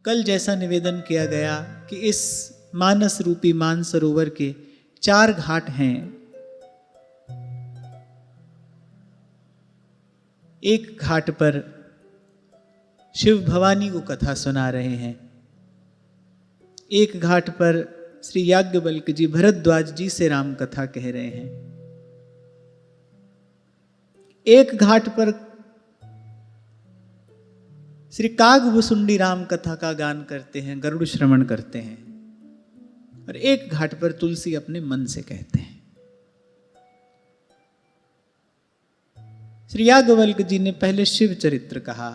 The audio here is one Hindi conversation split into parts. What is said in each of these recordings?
कल जैसा निवेदन किया गया कि इस मानस रूपी मानसरोवर के 4 घाट हैं। एक घाट पर शिव भवानी को कथा सुना रहे हैं, एक घाट पर श्री याज्ञवल्क्य जी भरद्वाज जी से राम कथा कह रहे हैं, एक घाट पर श्री कागभुसुंडी राम कथा का गान करते हैं, गरुड़ श्रवण करते हैं, और एक घाट पर तुलसी अपने मन से कहते हैं। श्री याज्ञवल्क्य जी ने पहले शिव चरित्र कहा,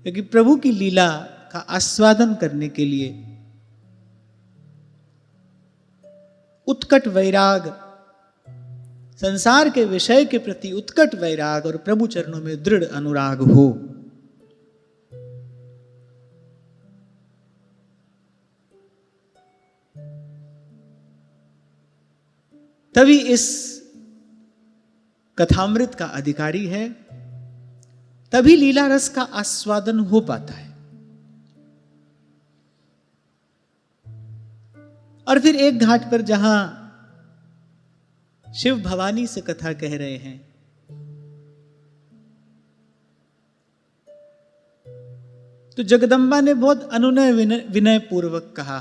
क्योंकि प्रभु की लीला का आस्वादन करने के लिए उत्कट वैराग, संसार के विषय के प्रति उत्कट वैराग और प्रभु चरणों में दृढ़ अनुराग हो, तभी इस कथामृत का अधिकारी है, तभी लीला रस का आस्वादन हो पाता है। और फिर एक घाट पर जहां शिव भवानी से कथा कह रहे हैं, तो जगदम्बा ने बहुत अनुनय विनय पूर्वक कहा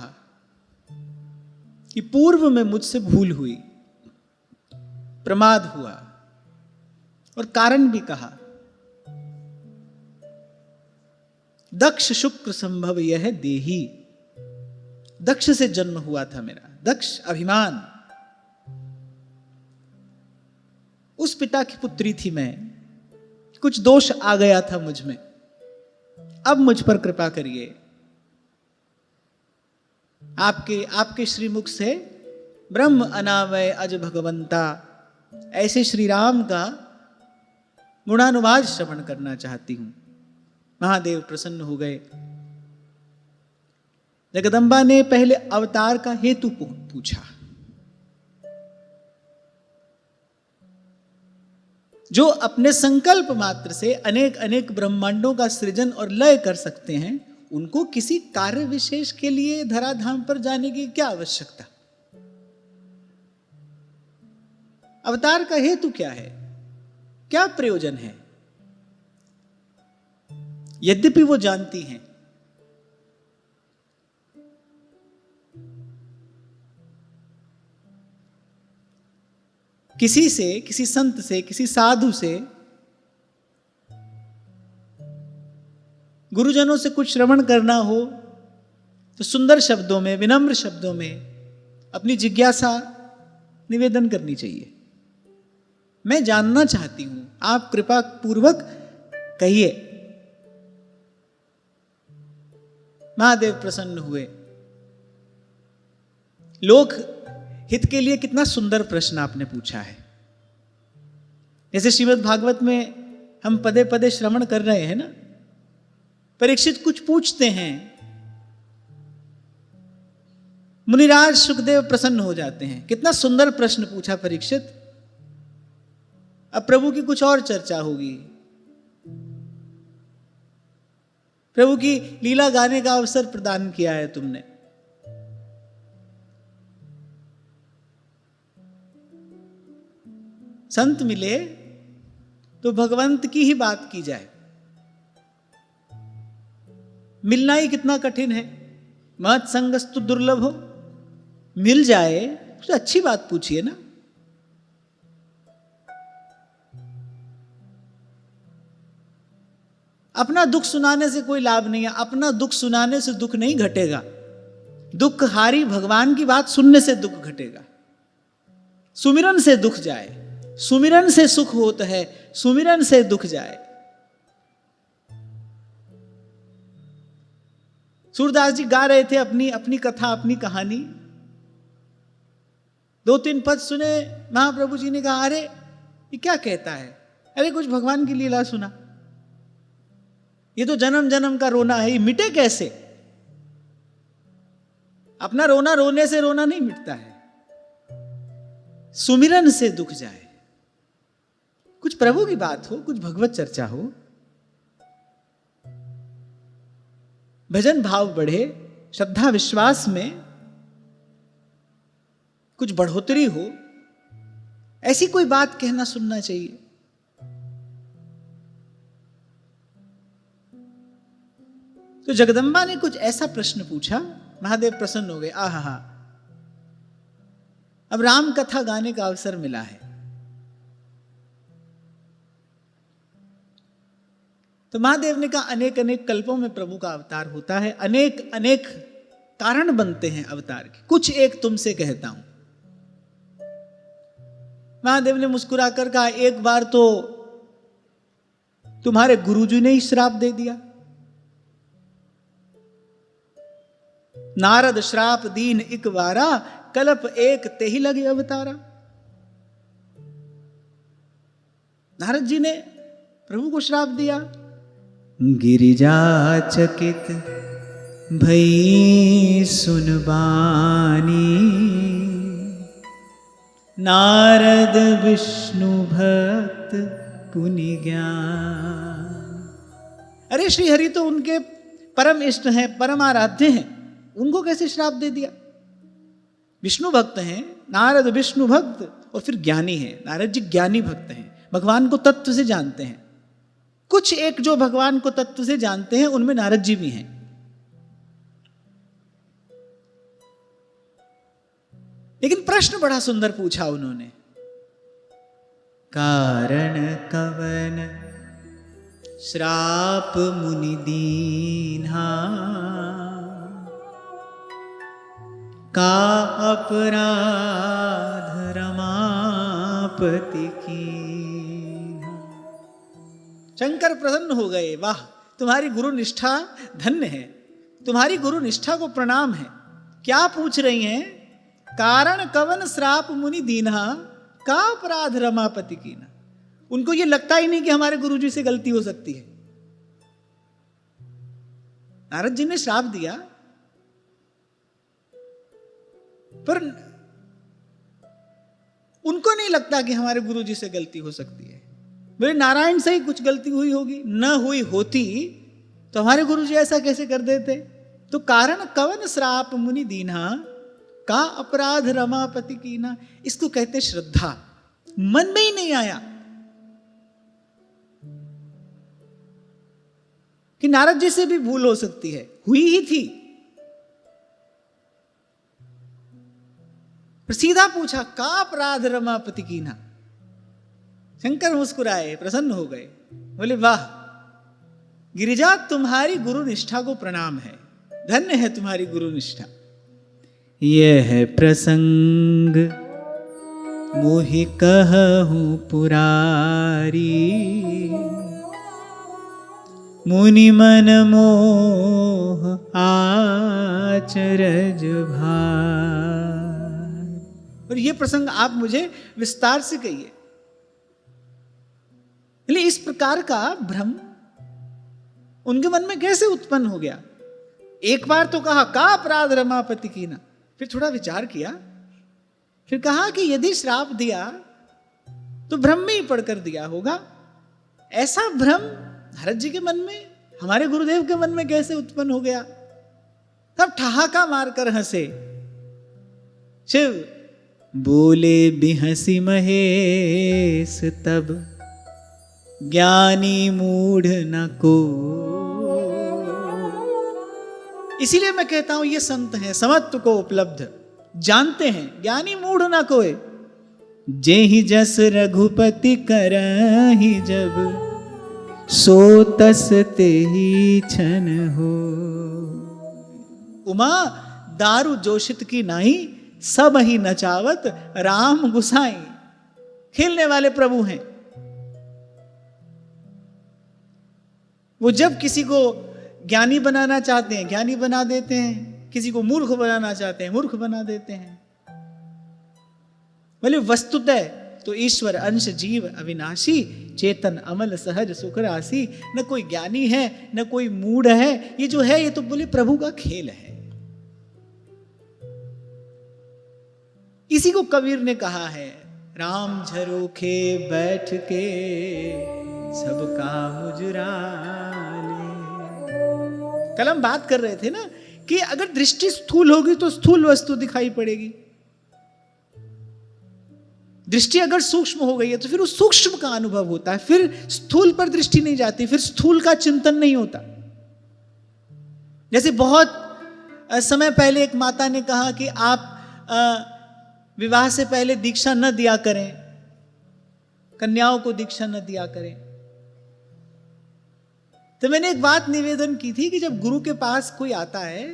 कि पूर्व में मुझसे भूल हुई, प्रमाद हुआ, और कारण भी कहा। दक्ष शुक्र संभव यह देही, दक्ष से जन्म हुआ था मेरा, दक्ष अभिमान, उस पिता की पुत्री थी मैं, कुछ दोष आ गया था मुझ में, अब मुझ पर कृपा करिए। आपके श्रीमुख से ब्रह्म अनामय अज भगवंता, ऐसे श्री राम का गुणानुवाद श्रवण करना चाहती हूं। महादेव प्रसन्न हो गए। जगदम्बा ने पहले अवतार का हेतु पूछा। जो अपने संकल्प मात्र से अनेक अनेक ब्रह्मांडों का सृजन और लय कर सकते हैं, उनको किसी कार्य विशेष के लिए धराधाम पर जाने की क्या आवश्यकता? अवतार का हेतु क्या है, क्या प्रयोजन है? यद्यपि वो जानती हैं, किसी से, किसी संत से, किसी साधु से, गुरुजनों से कुछ श्रवण करना हो तो सुंदर शब्दों में, विनम्र शब्दों में अपनी जिज्ञासा निवेदन करनी चाहिए। मैं जानना चाहती हूं, आप कृपा पूर्वक कहिए। महादेव प्रसन्न हुए। लोक हित के लिए कितना सुंदर प्रश्न आपने पूछा है। जैसे श्रीमद् भागवत में हम पदे पदे श्रवण कर रहे हैं ना, परीक्षित कुछ पूछते हैं, मुनिराज सुखदेव प्रसन्न हो जाते हैं। कितना सुंदर प्रश्न पूछा परीक्षित। अब प्रभु की कुछ और चर्चा होगी, प्रभु की लीला गाने का अवसर प्रदान किया है तुमने। संत मिले तो भगवंत की ही बात की जाए। मिलना ही कितना कठिन है। मत संगस्तु दुर्लभ हो, मिल जाए तो अच्छी बात पूछिए ना। अपना दुख सुनाने से कोई लाभ नहीं है। अपना दुख सुनाने से दुख नहीं घटेगा। दुख हारी भगवान की बात सुनने से दुख घटेगा। सुमिरन से दुख जाए, सुमिरन से सुख होता है, सुमिरन से दुख जाए। सूरदास जी गा रहे थे अपनी अपनी कथा, अपनी कहानी। 2-3 पद सुने, महाप्रभु जी ने कहा, अरे ये क्या कहता है? अरे कुछ भगवान की लीला सुना। ये तो जन्म जन्म का रोना है, ये मिटे कैसे? अपना रोना रोने से रोना नहीं मिटता है, सुमिरन से दुख जाए। कुछ प्रभु की बात हो, कुछ भगवत चर्चा हो। भजन भाव बढ़े, श्रद्धा विश्वास में कुछ बढ़ोतरी हो, ऐसी कोई बात कहना सुनना चाहिए। तो जगदम्बा ने कुछ ऐसा प्रश्न पूछा, महादेव प्रसन्न हो गए। आहा, अब राम कथा गाने का अवसर मिला है। तो महादेव ने कहा अनेक अनेक कल्पों में प्रभु का अवतार होता है, अनेक अनेक कारण बनते हैं अवतार के, कुछ एक तुमसे कहता हूं। महादेव ने मुस्कुराकर कहा एक बार तो तुम्हारे गुरुजी ने ही श्राप दे दिया। नारद श्राप दीन इक बारा, कल्प एक तेहि लगे अवतारा। नारद जी ने प्रभु को श्राप दिया। गिरिजा चकित भई सुनबानी, नारद विष्णु भक्त पुनि ज्ञान। अरे श्रीहरि तो उनके परम इष्ट हैं, परम आराध्य हैं, उनको कैसे श्राप दे दिया? विष्णु भक्त हैं नारद, विष्णु भक्त और फिर ज्ञानी हैं। नारद जी ज्ञानी भक्त हैं, भगवान को तत्व से जानते हैं। कुछ एक जो भगवान को तत्व से जानते हैं उनमें नारद जी भी हैं। लेकिन प्रश्न बड़ा सुंदर पूछा उन्होंने, कारण कवन श्राप मुनि दीन्हा, का अपराध रमापति कीन्हा। शंकर प्रसन्न हो गए, वाह तुम्हारी गुरु निष्ठा धन्य है, तुम्हारी गुरु निष्ठा को प्रणाम है। क्या पूछ रही हैं? कारण कवन श्राप मुनि दीन्हा, का अपराध रमापति कीन्हा। उनको ये लगता ही नहीं कि हमारे गुरुजी से गलती हो सकती है। नारद जी ने श्राप दिया, पर उनको नहीं लगता कि हमारे गुरुजी से गलती हो सकती है। बोले नारायण से ही कुछ गलती हुई होगी, न हुई होती तो हमारे गुरुजी ऐसा कैसे कर देते। तो कारण कवन श्राप मुनि दीन्हा, का अपराध रमापति कीन्हा। इसको कहते श्रद्धा। मन में ही नहीं आया कि नारद जी से भी भूल हो सकती है, हुई ही थी। सीधा पूछा का अपराध रमापति कीन्हा। शंकर मुस्कुराए, प्रसन्न हो गए, बोले वाह गिरिजा तुम्हारी गुरु निष्ठा को प्रणाम है, धन्य है तुम्हारी गुरु निष्ठा। यह प्रसंग मोहि कहूं पुरारी, मुनि मन मोह आचरज भार। और ये प्रसंग आप मुझे विस्तार से कहिए। इस प्रकार का भ्रम उनके मन में कैसे उत्पन्न हो गया? एक बार तो कहा का अपराध रमापति कीन्हा, फिर थोड़ा विचार किया, फिर कहा कि यदि श्राप दिया तो भ्रम में ही पढ़कर दिया होगा। ऐसा भ्रम नारद जी के मन में, हमारे गुरुदेव के मन में कैसे उत्पन्न हो गया? तब ठहाका मारकर हंसे। शिव बोले बिहसी महेश तब, ज्ञानी मूढ़ न को। इसीलिए मैं कहता हूं ये संत हैं, समत्व को उपलब्ध जानते हैं, ज्ञानी मूढ़ न कोय। जेहि जस रघुपति करहि जब, सो तस तेहि छन हो। उमा दारू जोशित की नाई, सब ही नचावत राम गुसाई। खेलने वाले प्रभु हैं। वो जब किसी को ज्ञानी बनाना चाहते हैं ज्ञानी बना देते हैं, किसी को मूर्ख बनाना चाहते हैं मूर्ख बना देते हैं। बोले वस्तुतः तो ईश्वर अंश जीव अविनाशी, चेतन अमल सहज सुख राशि। न कोई ज्ञानी है न कोई मूढ़ है, ये जो है ये तो बोले प्रभु का खेल है। इसी को कबीर ने कहा है, राम झरोखे बैठ के सबका मुजरा ले, कल हम बात कर रहे थे ना कि अगर दृष्टि स्थूल होगी तो स्थूल वस्तु दिखाई पड़ेगी, दृष्टि अगर सूक्ष्म हो गई है तो फिर उस सूक्ष्म का अनुभव होता है, फिर स्थूल पर दृष्टि नहीं जाती, फिर स्थूल का चिंतन नहीं होता। जैसे बहुत समय पहले एक माता ने कहा कि आप विवाह से पहले दीक्षा न दिया करें, कन्याओं को दीक्षा न दिया करें। तो मैंने एक बात निवेदन की थी कि जब गुरु के पास कोई आता है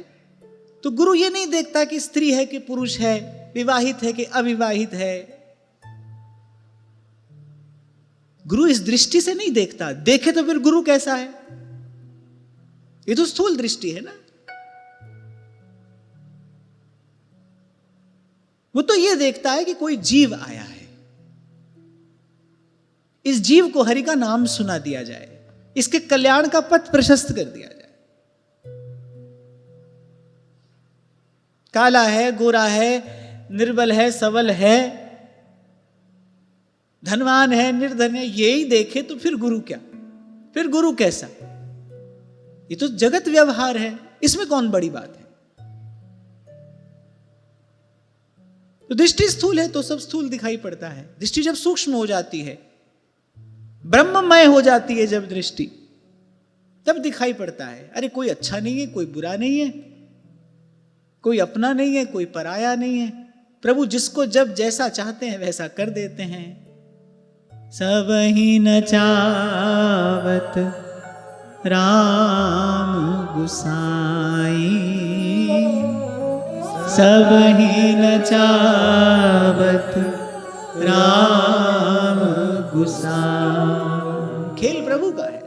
तो गुरु ये नहीं देखता कि स्त्री है कि पुरुष है, विवाहित है कि अविवाहित है। गुरु इस दृष्टि से नहीं देखता, देखे तो फिर गुरु कैसा है? ये तो स्थूल दृष्टि है ना। वो तो ये देखता है कि कोई जीव आया है, इस जीव को हरि का नाम सुना दिया जाए, इसके कल्याण का पथ प्रशस्त कर दिया जाए। काला है, गोरा है, निर्बल है, सबल है, धनवान है, निर्धन है, यही देखे तो फिर गुरु क्या? फिर गुरु कैसा? ये तो जगत व्यवहार है, इसमें कौन बड़ी बात है? तो दृष्टि स्थूल है तो सब स्थूल दिखाई पड़ता है। दृष्टि जब सूक्ष्म हो जाती है, ब्रह्ममय हो जाती है जब दृष्टि, तब दिखाई पड़ता है अरे कोई अच्छा नहीं है, कोई बुरा नहीं है, कोई अपना नहीं है, कोई पराया नहीं है। प्रभु जिसको जब जैसा चाहते हैं वैसा कर देते हैं। सब ही न चावत राम गुसाई, सब ही न चावत राम गुसाई। खेल प्रभु का है,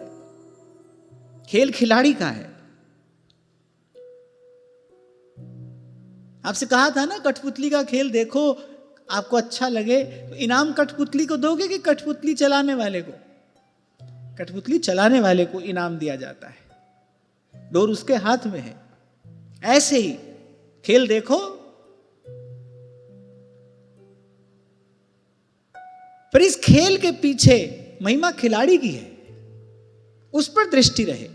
खेल खिलाड़ी का है। आपसे कहा था ना कठपुतली का खेल देखो, आपको अच्छा लगे तो इनाम कठपुतली को दोगे कि कठपुतली चलाने वाले को? कठपुतली चलाने वाले को इनाम दिया जाता है, डोर उसके हाथ में है। ऐसे ही खेल देखो, पर इस खेल के पीछे महिमा खिलाड़ी की है, उस पर दृष्टि रहे।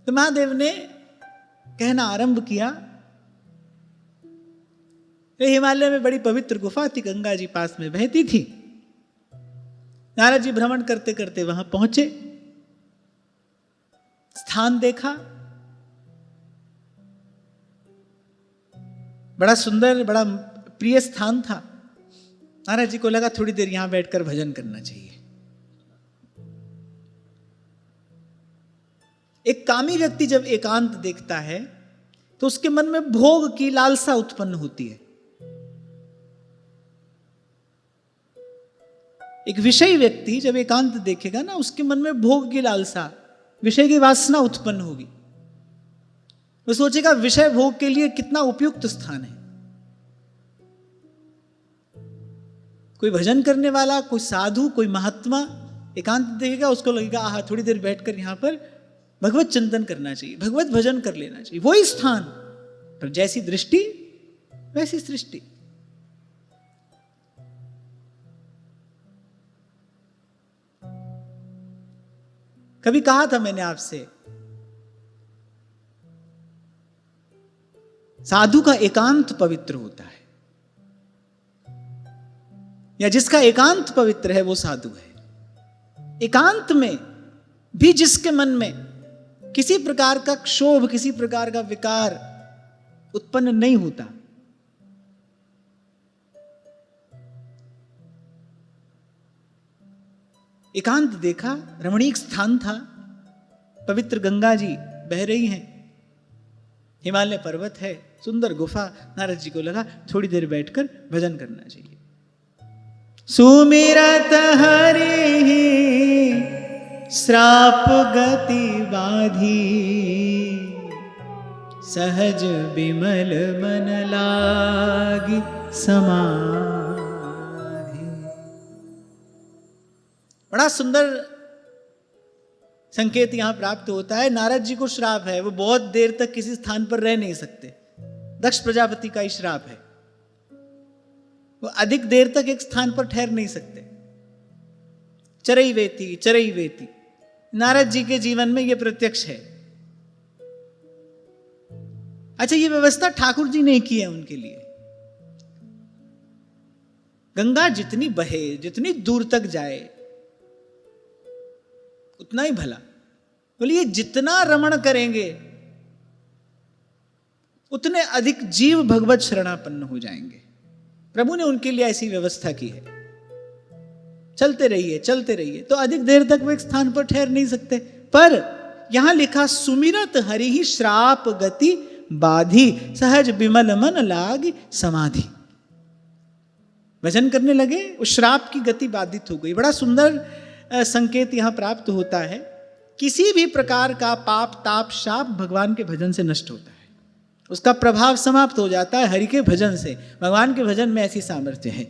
तो महादेव ने कहना आरंभ किया, हिमालय में बड़ी पवित्र गुफा थी, गंगा जी पास में बहती थी। नारद जी भ्रमण करते करते वहां पहुंचे, स्थान देखा, बड़ा सुंदर, बड़ा प्रिय स्थान था। नारद जी को लगा थोड़ी देर यहां बैठकर भजन करना चाहिए। एक कामी व्यक्ति जब एकांत देखता है तो उसके मन में भोग की लालसा उत्पन्न होती है। एक विषयी व्यक्ति जब एकांत देखेगा ना, उसके मन में भोग की लालसा, विषय की वासना उत्पन्न होगी। वो सोचेगा विषय भोग के लिए कितना उपयुक्त स्थान है। कोई भजन करने वाला, कोई साधु, कोई महात्मा एकांत देखेगा, उसको लगेगा आहा थोड़ी देर बैठकर यहां पर भगवत चिंतन करना चाहिए, भगवत भजन कर लेना चाहिए। वही स्थान, पर जैसी दृष्टि वैसी सृष्टि। कभी कहा था मैंने आपसे, साधु का एकांत पवित्र होता है, या जिसका एकांत पवित्र है वो साधु है। एकांत में भी जिसके मन में किसी प्रकार का क्षोभ, किसी प्रकार का विकार उत्पन्न नहीं होता, एकांत देखा, रमणीक स्थान था, पवित्र गंगा जी बह रही हैं, हिमालय पर्वत है, सुंदर गुफा। नारद जी को लगा थोड़ी देर बैठकर भजन करना चाहिए। सुमिरत हरि श्राप गति बाधी, सहज विमल मन लागी समाधि। बड़ा सुंदर संकेत यहां प्राप्त होता है। नारद जी को श्राप है, वो बहुत देर तक किसी स्थान पर रह नहीं सकते। दक्ष प्रजापति का ही श्राप है, वो अधिक देर तक एक स्थान पर ठहर नहीं सकते। चरई वेती, चरई वेती, नारद जी के जीवन में यह प्रत्यक्ष है। अच्छा, ये व्यवस्था ठाकुर जी ने की है उनके लिए। गंगा जितनी बहे, जितनी दूर तक जाए, उतना ही भला। बोलिए जितना रमण करेंगे उतने अधिक जीव भगवत शरणापन्न हो जाएंगे। प्रभु ने उनके लिए ऐसी व्यवस्था की है। चलते रहिए, चलते रहिए, तो अधिक देर तक वो एक स्थान पर ठहर नहीं सकते। पर यहां लिखा, सुमिरत हरि ही श्राप गति बाधी, सहज विमल मन लाग समाधि। भजन करने लगे, उस श्राप की गति बाधित हो गई। बड़ा सुंदर संकेत यहां प्राप्त होता है। किसी भी प्रकार का पाप ताप शाप भगवान के भजन से नष्ट होता है, उसका प्रभाव समाप्त हो जाता है हरि के भजन से। भगवान के भजन में ऐसी सामर्थ्य है।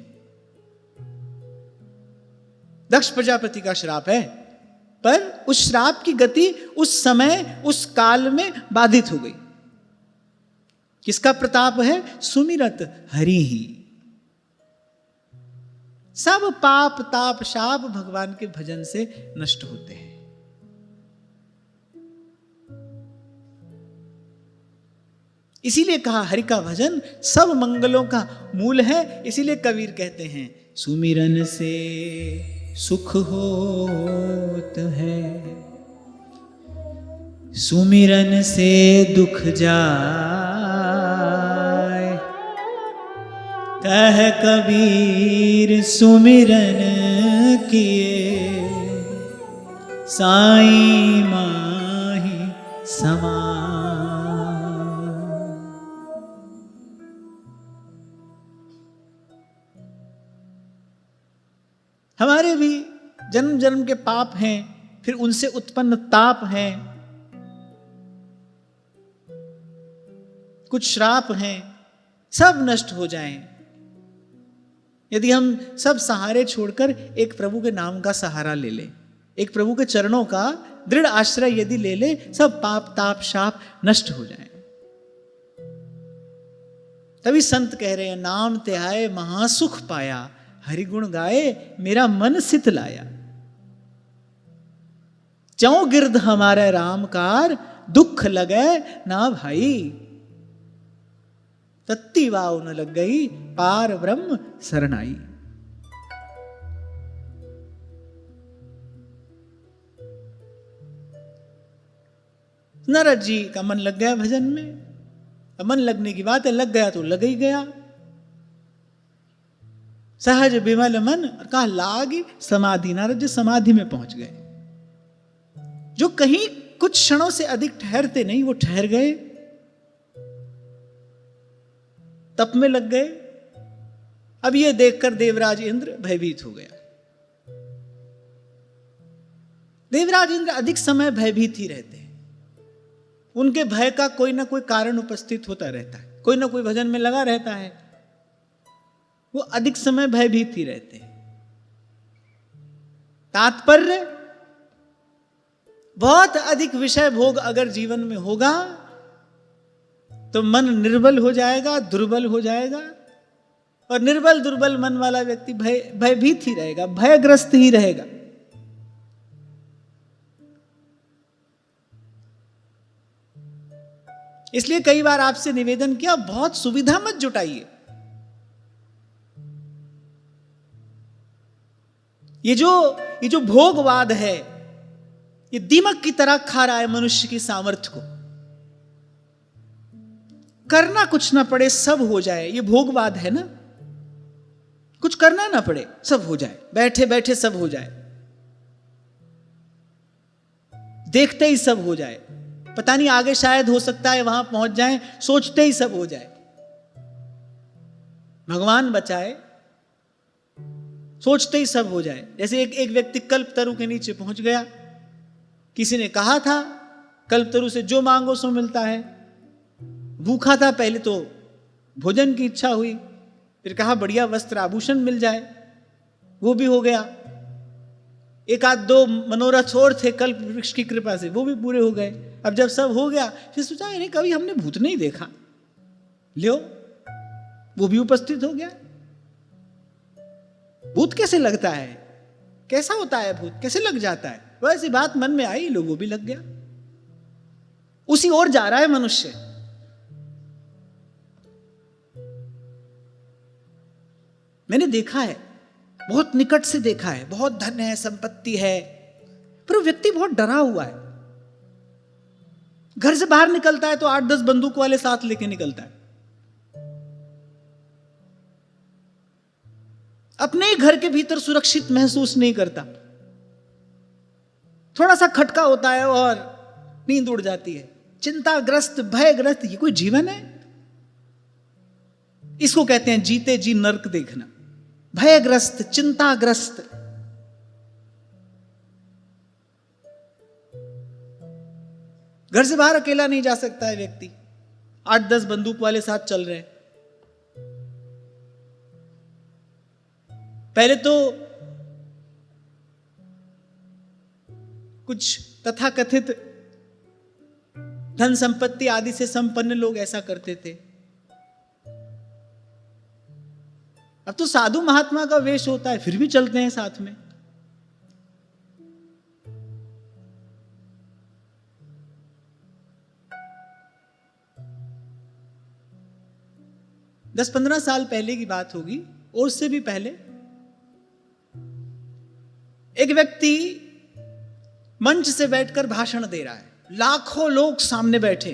दक्ष प्रजापति का श्राप है, पर उस श्राप की गति उस समय उस काल में बाधित हो गई। किसका प्रताप है? सुमिरत हरि ही। सब पाप ताप शाप भगवान के भजन से नष्ट होते हैं। इसीलिए कहा हरि का भजन सब मंगलों का मूल है। इसीलिए कबीर कहते हैं, सुमिरन से सुख होत है, सुमिरन से दुख जाए। कह कबीर सुमिरन किए, साईं माही समा। हमारे भी जन्म जन्म के पाप हैं, फिर उनसे उत्पन्न ताप हैं, कुछ श्राप हैं, सब नष्ट हो जाएं यदि हम सब सहारे छोड़कर एक प्रभु के नाम का सहारा ले ले, एक प्रभु के चरणों का दृढ़ आश्रय यदि ले ले, सब पाप ताप शाप नष्ट हो जाएं। तभी संत कह रहे हैं, नाम ते आए महासुख पाया, हरि गुण गाए मेरा मन सित लाया। चौ गिरध हमारे रामकार, दुख लगे ना भाई, तत्ती वाव न लग गई, पार ब्रह्म शरणाई। नारद जी का मन लग गया भजन में। अब मन लगने की बात है, लग गया तो लग ही गया। सहज विमल मन, और कहा लाग समाधि। नारद जी समाधि में पहुंच गए। जो कहीं कुछ क्षणों से अधिक ठहरते नहीं, वो ठहर गए, तप में लग गए। अब ये देखकर देवराज इंद्र भयभीत हो गया। देवराज इंद्र अधिक समय भयभीत ही रहते हैं। उनके भय का कोई ना कोई कारण उपस्थित होता रहता है, कोई ना कोई भजन में लगा रहता है। वो अधिक समय भयभीत ही रहते हैं। तात्पर्य, बहुत अधिक विषय भोग अगर जीवन में होगा तो मन निर्बल हो जाएगा, दुर्बल हो जाएगा। और निर्बल दुर्बल मन वाला व्यक्ति भयभीत ही रहेगा, भयग्रस्त ही रहेगा। इसलिए कई बार आपसे निवेदन किया, बहुत सुविधा मत जुटाइए। ये जो भोगवाद है, ये दीमक की तरह खा रहा है मनुष्य की सामर्थ्य को। करना कुछ ना पड़े, सब हो जाए, ये भोगवाद है ना। कुछ करना ना पड़े, सब हो जाए, बैठे बैठे सब हो जाए, देखते ही सब हो जाए, पता नहीं आगे शायद हो सकता है वहां पहुंच जाए, सोचते ही सब हो जाए। भगवान बचाए, सोचते ही सब हो जाए। जैसे एक व्यक्ति कल्पतरु के नीचे पहुंच गया। किसी ने कहा था कल्पतरु से जो मांगो सो मिलता है। भूखा था, पहले तो भोजन की इच्छा हुई, फिर कहा बढ़िया वस्त्र आभूषण मिल जाए, वो भी हो गया। एक आध दो मनोरथ और थे कल्प वृक्ष की कृपा से, वो भी पूरे हो गए। अब जब सब हो गया, फिर सोचा अरे कभी हमने भूत नहीं देखा, लियो वो भी उपस्थित हो गया। भूत कैसे लगता है, कैसा होता है भूत, कैसे लग जाता है? वैसी बात मन में आई, लोगों भी लग गया, उसी ओर जा रहा है मनुष्य। मैंने देखा है, बहुत निकट से देखा है, बहुत धन है, संपत्ति है, पर वो व्यक्ति बहुत डरा हुआ है। घर से बाहर निकलता है तो 8-10 बंदूक वाले साथ लेके निकलता है। अपने ही घर के भीतर सुरक्षित महसूस नहीं करता। थोड़ा सा खटका होता है और नींद उड़ जाती है। चिंताग्रस्त, भयग्रस्त, ये कोई जीवन है? इसको कहते हैं जीते जी नर्क देखना। भयग्रस्त, चिंताग्रस्त। घर से बाहर अकेला नहीं जा सकता है व्यक्ति, 8-10 बंदूक वाले साथ चल रहे हैं। पहले तो कुछ तथाकथित धन संपत्ति आदि से संपन्न लोग ऐसा करते थे। अब तो साधु महात्मा का वेश होता है, फिर भी चलते हैं साथ में। दस 15 साल पहले की बात होगी, और उससे भी पहले, एक व्यक्ति मंच से बैठकर भाषण दे रहा है, लाखों लोग सामने बैठे,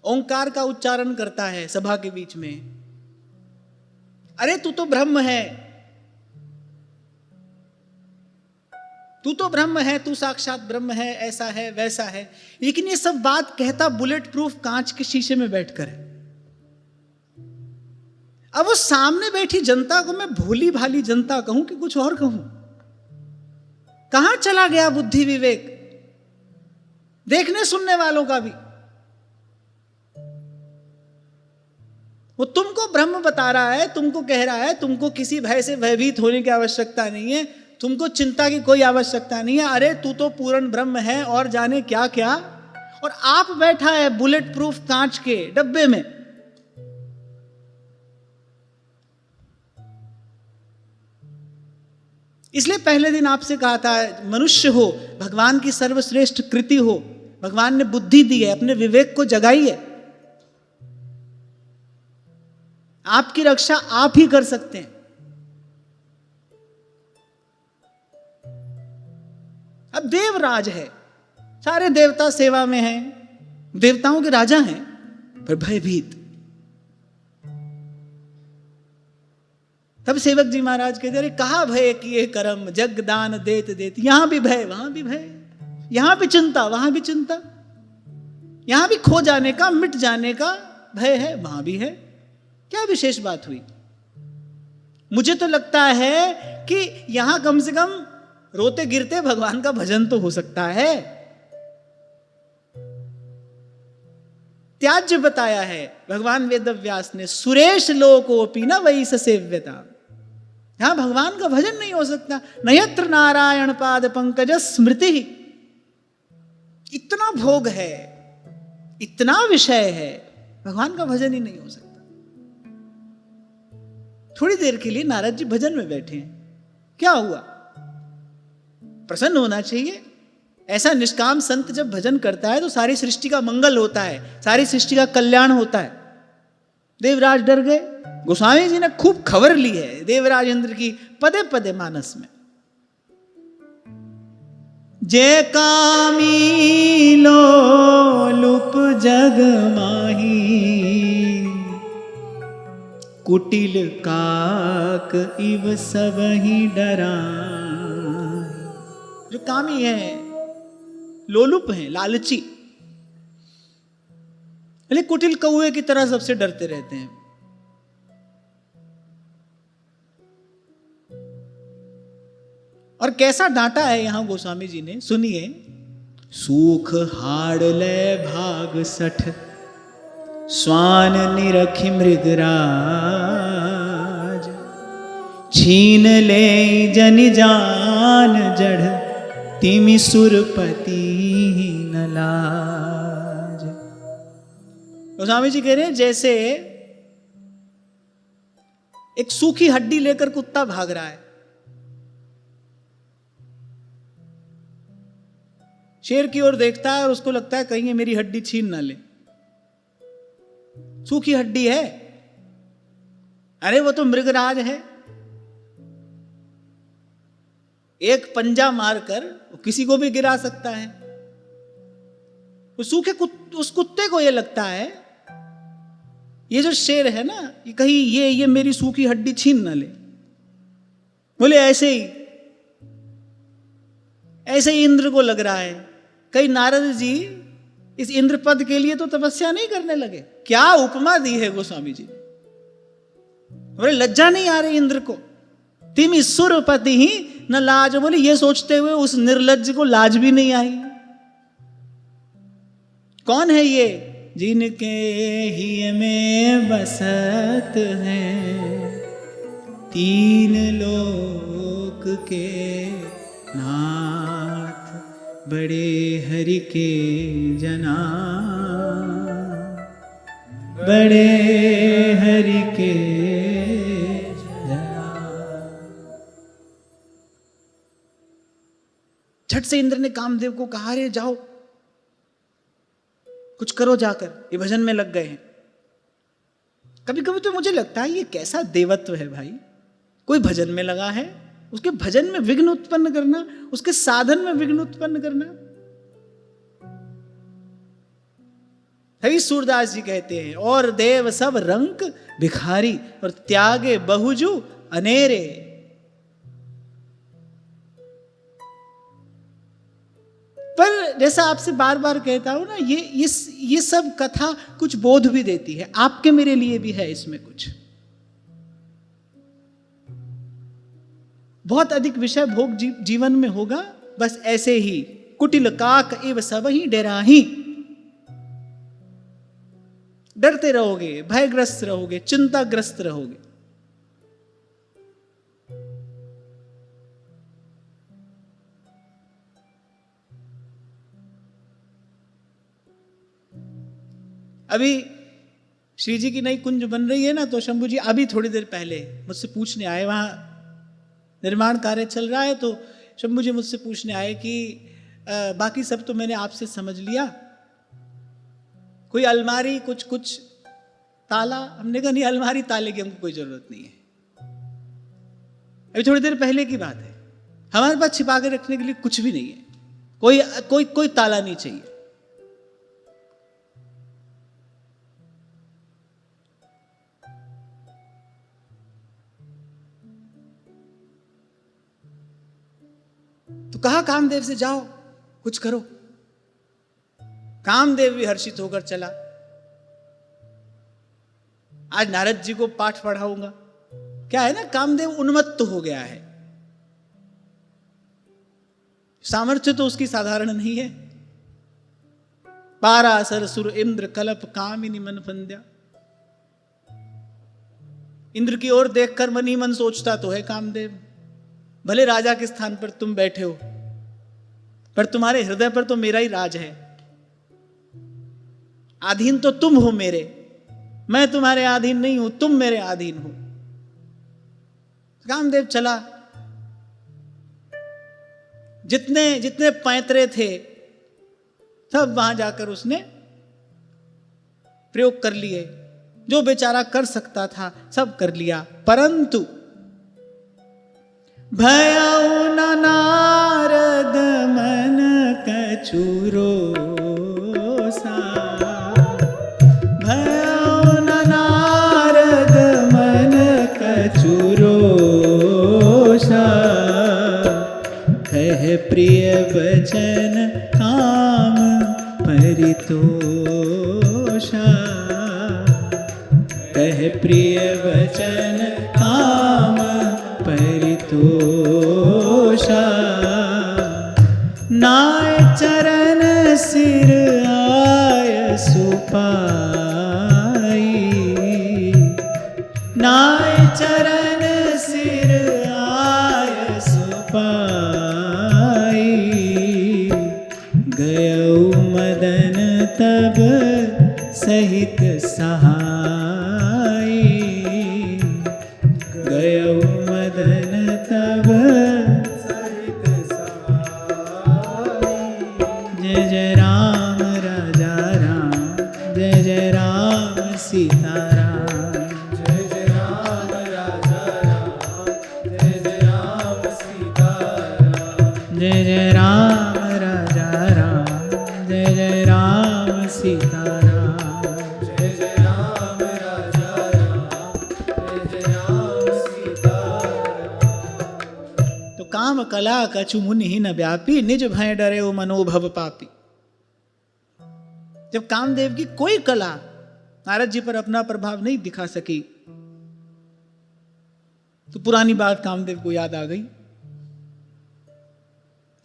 ओंकार का उच्चारण करता है सभा के बीच में। अरे तू तो ब्रह्म है, तू तो ब्रह्म है, तू साक्षात ब्रह्म है, ऐसा है वैसा है। लेकिन ये सब बात कहता बुलेट प्रूफ कांच के शीशे में बैठकर है। अब वो सामने बैठी जनता को मैं भोली भाली जनता कहूं कि कुछ और कहूं? कहां चला गया बुद्धि विवेक देखने सुनने वालों का भी? वो तुमको ब्रह्म बता रहा है, तुमको कह रहा है तुमको किसी भय से भयभीत होने की आवश्यकता नहीं है, तुमको चिंता की कोई आवश्यकता नहीं है। अरे तू तो पूर्ण ब्रह्म है और जाने क्या क्या, और आप बैठा है बुलेट प्रूफ कांच के डब्बे में। इसलिए पहले दिन आपसे कहा था, मनुष्य हो, भगवान की सर्वश्रेष्ठ कृति हो, भगवान ने बुद्धि दी है, अपने विवेक को जगाइए। आपकी रक्षा आप ही कर सकते हैं। अब देवराज है, सारे देवता सेवा में हैं, देवताओं के राजा हैं, पर भयभीत। तब सेवक जी महाराज कहते, अरे कहा भय किए कर्म, जग दान देत देत। यहां भी भय, वहां भी भय, यहां भी चिंता, वहां भी चिंता, यहां भी खो जाने का, मिट जाने का भय है, वहां भी है। क्या विशेष बात हुई? मुझे तो लगता है कि यहां कम से कम रोते गिरते भगवान का भजन तो हो सकता है। त्याज्य बताया है भगवान वेदव्यास ने, सुरेश लोकोपि न वही सेव्यता। यहां भगवान का भजन नहीं हो सकता। नयत्र नारायण पाद पंकज स्मृति। इतना भोग है, इतना विषय है, भगवान का भजन ही नहीं हो सकता। थोड़ी देर के लिए नारद जी भजन में बैठे हैं, क्या हुआ? प्रसन्न होना चाहिए। ऐसा निष्काम संत जब भजन करता है तो सारी सृष्टि का मंगल होता है, सारी सृष्टि का कल्याण होता है। देवराज डर गए। गोस्वामी जी ने खूब खबर ली है देवराज इंद्र की पदे पदे मानस में। जय कामी लोलुप जग माही, कुटिल काक इव सबहि डरा। जो कामी है, लोलुप हैं, लालची, अरे कुटिल कौए की तरह सबसे डरते रहते हैं। और कैसा डांटा है यहां गोस्वामी जी ने, सुनिए। सूख हाड़ ले भाग सठ, स्वान निरखि मृगराज। छीन ले जन जान जड़, तिमि सुरपति न लाज। गोस्वामी जी कह रहे हैं जैसे एक सूखी हड्डी लेकर कुत्ता भाग रहा है, शेर की ओर देखता है और उसको लगता है कहीं ये मेरी हड्डी छीन ना ले। सूखी हड्डी है, अरे वो तो मृगराज है, एक पंजा मारकर किसी को भी गिरा सकता है। उस कुत्ते को ये लगता है ये जो शेर है ना, ये कहीं ये मेरी सूखी हड्डी छीन ना ले। बोले ऐसे ही इंद्र को लग रहा है। कई नारद जी इस इंद्र पद के लिए तो तपस्या नहीं करने लगे। क्या उपमा दी है गोस्वामी जी ने। बोले लज्जा नहीं आ रही इंद्र को, तिमि सुरपति ही न लाज। बोले ये सोचते हुए उस निर्लज्ज को लाज भी नहीं आई। कौन है ये? जिनके ही में बसत हैं तीन लोक के नाथ, बड़े हरि के जना, बड़े हरि के जना। झट से इंद्र ने कामदेव को कहा, रे जाओ कुछ करो जाकर, ये भजन में लग गए हैं। कभी कभी तो मुझे लगता है ये कैसा देवत्व है भाई। कोई भजन में लगा है, उसके भजन में विघ्न उत्पन्न करना, उसके साधन में विघ्न उत्पन्न करना। हरि सूरदास जी कहते हैं, और देव सब रंक भिखारी और त्यागे बहुजू अनेरे। पर जैसा आपसे बार बार कहता हूं ना, ये सब कथा कुछ बोध भी देती है, आपके मेरे लिए भी है इसमें कुछ। बहुत अधिक विषय भोग जीवन में होगा, बस ऐसे ही कुटिल काक एव सब ही डराही। डरते रहोगे, भयग्रस्त रहोगे, चिंताग्रस्त रहोगे। अभी श्री जी की नई कुंज बन रही है ना, तो शंभू जी अभी थोड़ी देर पहले मुझसे पूछने आए, वहाँ निर्माण कार्य चल रहा है, तो शंभू जी मुझसे पूछने आए कि बाकी सब तो मैंने आपसे समझ लिया, कोई अलमारी कुछ ताला। हमने कहा नहीं, अलमारी ताले की हमको कोई जरूरत नहीं है। अभी थोड़ी देर पहले की बात है, हमारे पास छिपा के रखने के लिए कुछ भी नहीं है, कोई ताला नहीं चाहिए। तो कहा कामदेव से, जाओ कुछ करो। कामदेव भी हर्षित होकर चला। आज नारद जी को पाठ पढ़ाऊंगा। क्या है ना, कामदेव उन्मत्त हो गया है। सामर्थ्य तो उसकी साधारण नहीं है। पारासर सुर इंद्र कलप कामिनी मन फंद्या। इंद्र की ओर देखकर मन ही मन सोचता तो है कामदेव, भले राजा के स्थान पर तुम बैठे हो, पर तुम्हारे हृदय पर तो मेरा ही राज है। अधीन तो तुम हो मेरे, मैं तुम्हारे अधीन नहीं हूं, तुम मेरे अधीन हो। कामदेव चला, जितने पैंतरे थे सब वहां जाकर उसने प्रयोग कर लिए। जो बेचारा कर सकता था सब कर लिया, परंतु भयउ न नारद मन कछुरो सा। भयउ न नारद मन कछुरो सा। कह प्रिय वचन काम परितोषा। कह प्रिय वचन काम परितोषा। नाय चरण सिर आय सुपाई। नाय चरण सिर आय सुपाई। गयौ मदन तब सहित सहाय। गयौ मदन तब सहित सहाय। जय जय राम राजा राम, जय जय राम सीता राम। जय जय राम राजा राम, जय जय राम सीता राम। जय जय राम राजा राम, जय जय राम सीता राम। जय जय राम राजा राम, जय जय राम सीता राम। तो काम कला कछु मुनि ही न व्यापी, निज भय डरे ओ मनोभव पापी। जब कामदेव की कोई कला नारद जी पर अपना प्रभाव नहीं दिखा सकी, तो पुरानी बात कामदेव को याद आ गई।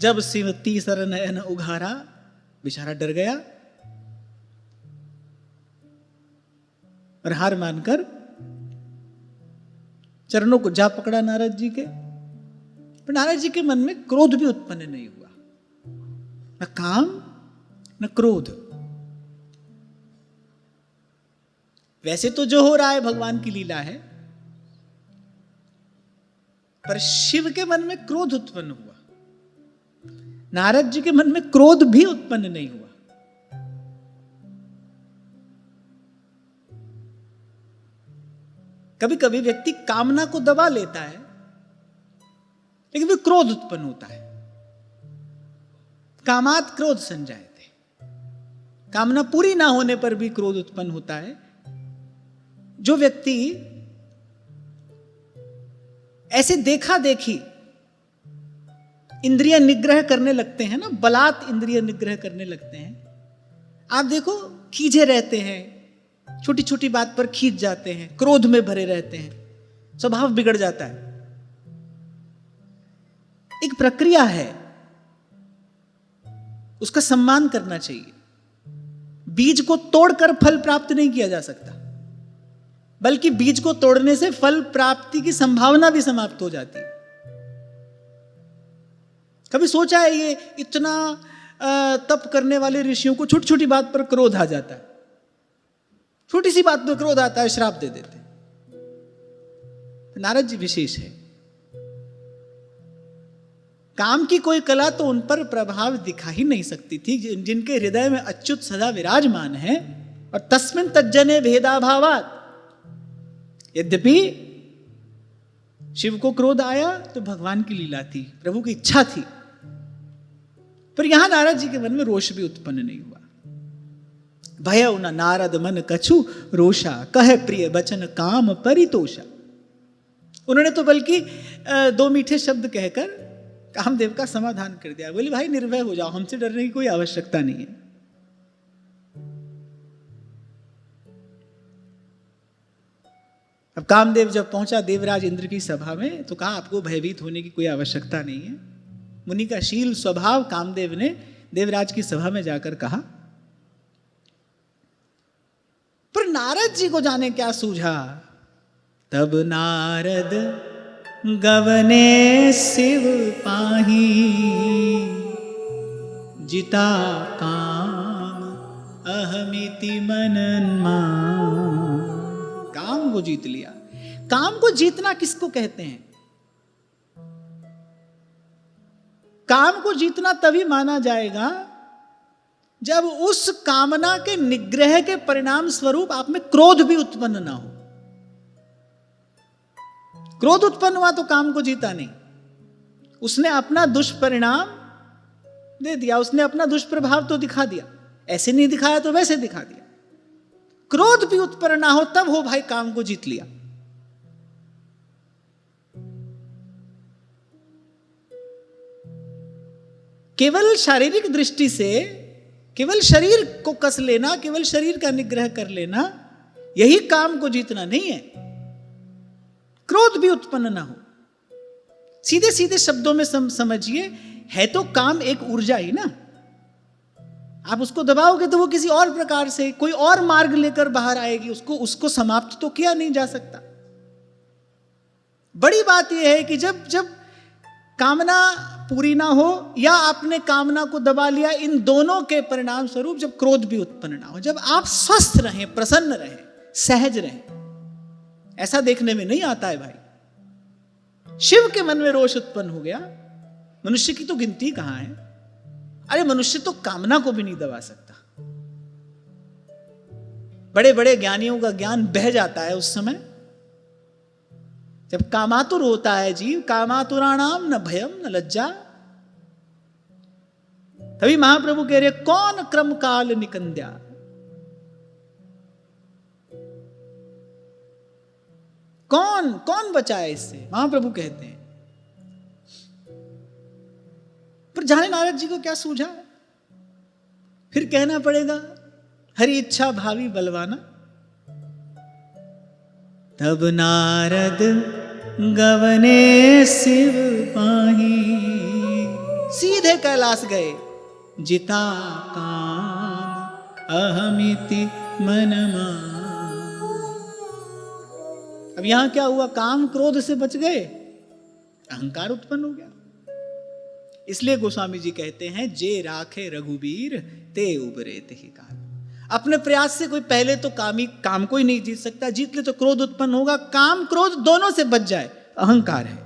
जब सिमती सर नयन उघारा, बेचारा डर गया और हार मानकर चरणों को जा पकड़ा नारद जी के। पर नारद जी के मन में क्रोध भी उत्पन्न नहीं हुआ, न काम न क्रोध। वैसे तो जो हो रहा है भगवान की लीला है, पर शिव के मन में क्रोध उत्पन्न हुआ, नारद जी के मन में क्रोध भी उत्पन्न नहीं हुआ। कभी कभी व्यक्ति कामना को दबा लेता है, लेकिन फिर क्रोध उत्पन्न होता है। कामात क्रोध संजायते, कामना पूरी ना होने पर भी क्रोध उत्पन्न होता है। जो व्यक्ति ऐसे देखा देखी इंद्रिय निग्रह करने लगते हैं ना, बलात् इंद्रिय निग्रह करने लगते हैं। आप देखो, खींचे रहते हैं, छोटी छोटी बात पर खींच जाते हैं, क्रोध में भरे रहते हैं, स्वभाव बिगड़ जाता है। एक प्रक्रिया है, उसका सम्मान करना चाहिए। बीज को तोड़कर फल प्राप्त नहीं किया जा सकता, बल्कि बीज को तोड़ने से फल प्राप्ति की संभावना भी समाप्त हो जाती है। कभी सोचा है ये इतना तप करने वाले ऋषियों को छोटी छोटी बात पर क्रोध आ जाता है, छोटी सी बात पर क्रोध आता है, श्राप दे देते हैं। नारद जी विशेष है, काम की कोई कला तो उन पर प्रभाव दिखा ही नहीं सकती थी, जिनके हृदय में अच्युत सदा विराजमान है। और तस्मिन् तज्जने भेदाभावात्, यद्यपि शिव को क्रोध आया तो भगवान की लीला थी, प्रभु की इच्छा थी, पर यहां नारद जी के मन में रोष भी उत्पन्न नहीं हुआ। भयउ न नारद मन कछु रोषा, कह प्रिय बचन काम परितोषा। उन्होंने तो बल्कि दो मीठे शब्द कहकर कामदेव का समाधान कर दिया। बोले भाई निर्भय हो जाओ, हमसे डरने की कोई आवश्यकता नहीं है। अब कामदेव जब पहुंचा देवराज इंद्र की सभा में, तो कहा आपको भयभीत होने की कोई आवश्यकता नहीं है। मुनि का शील स्वभाव कामदेव ने देवराज की सभा में जाकर कहा। पर नारद जी को जाने क्या सूझा। तब नारद गवने शिव पाही, जिता काम अहमिति मनन मान। काम को जीत लिया। काम को जीतना किसको कहते हैं? काम को जीतना तभी माना जाएगा जब उस कामना के निग्रह के परिणाम स्वरूप आप में क्रोध भी उत्पन्न ना हो। क्रोध उत्पन्न हुआ तो काम को जीता नहीं, उसने अपना दुष्परिणाम दे दिया, उसने अपना दुष्प्रभाव तो दिखा दिया। ऐसे नहीं दिखाया तो वैसे दिखा दिया। क्रोध भी उत्पन्न ना हो तब हो भाई काम को जीत लिया। केवल शारीरिक दृष्टि से केवल शरीर को कस लेना, केवल शरीर का निग्रह कर लेना, यही काम को जीतना नहीं है। क्रोध भी उत्पन्न ना हो। सीधे सीधे शब्दों में समझिए, है तो काम एक ऊर्जा ही ना। आप उसको दबाओगे तो वो किसी और प्रकार से कोई और मार्ग लेकर बाहर आएगी, उसको समाप्त तो किया नहीं जा सकता। बड़ी बात यह है कि जब जब कामना पूरी ना हो या आपने कामना को दबा लिया, इन दोनों के परिणाम स्वरूप जब क्रोध भी उत्पन्न ना हो, जब आप स्वस्थ रहें, प्रसन्न रहें, सहज रहें, ऐसा देखने में नहीं आता है भाई। शिव के मन में रोष उत्पन्न हो गया। मनुष्य की तो गिनती कहां है। अरे मनुष्य तो कामना को भी नहीं दबा सकता। बड़े बड़े ज्ञानियों का ज्ञान बह जाता है उस समय जब कामातुर होता है जीव। कामातुराणाम न भयम न लज्जा। तभी महाप्रभु कह रहे कौन क्रम काल निकंद्या। कौन कौन बचाए इससे, महाप्रभु कहते हैं। पर जाने नारद जी को क्या सूझा, फिर कहना पड़ेगा हरि इच्छा भावी बलवाना। तब नारद गवने शिव पाही, सीधे कैलाश गए। जिता काम अहमिति मन मान। अब यहां क्या हुआ, काम क्रोध से बच गए, अहंकार उत्पन्न हो गया। इसलिए गोस्वामी जी कहते हैं जे राखे रघुबीर ते उबरे ते ही काल। अपने प्रयास से कोई पहले तो काम को ही नहीं जीत सकता, जीत ले तो क्रोध उत्पन्न होगा। काम क्रोध दोनों से बच जाए, अहंकार है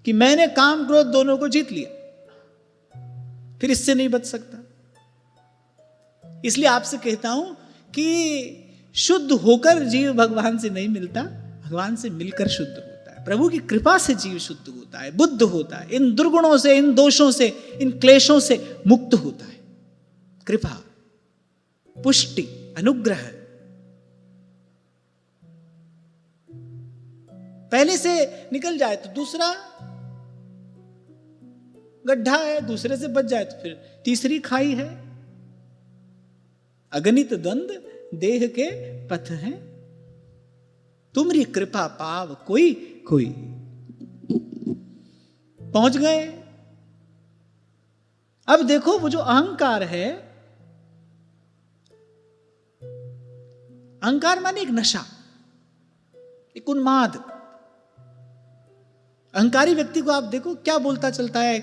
कि मैंने काम क्रोध दोनों को जीत लिया, फिर इससे नहीं बच सकता। इसलिए आपसे कहता हूं कि शुद्ध होकर जीव भगवान से नहीं मिलता, भगवान से मिलकर शुद्ध होता है। प्रभु की कृपा से जीव शुद्ध होता है, बुद्ध होता है, इन दुर्गुणों से, इन दोषों से, इन क्लेशों से मुक्त होता है। कृपा, पुष्टि, अनुग्रह। पहले से निकल जाए तो दूसरा गड्ढा है, दूसरे से बच जाए तो फिर तीसरी खाई है। अगणित द्वंद्व देह के पथ हैं, तुमरी कृपा पाव कोई कोई। पहुंच गए। अब देखो वो जो अहंकार है, अहंकार माने एक नशा, एक उन्माद। अहंकारी व्यक्ति को आप देखो क्या बोलता चलता है,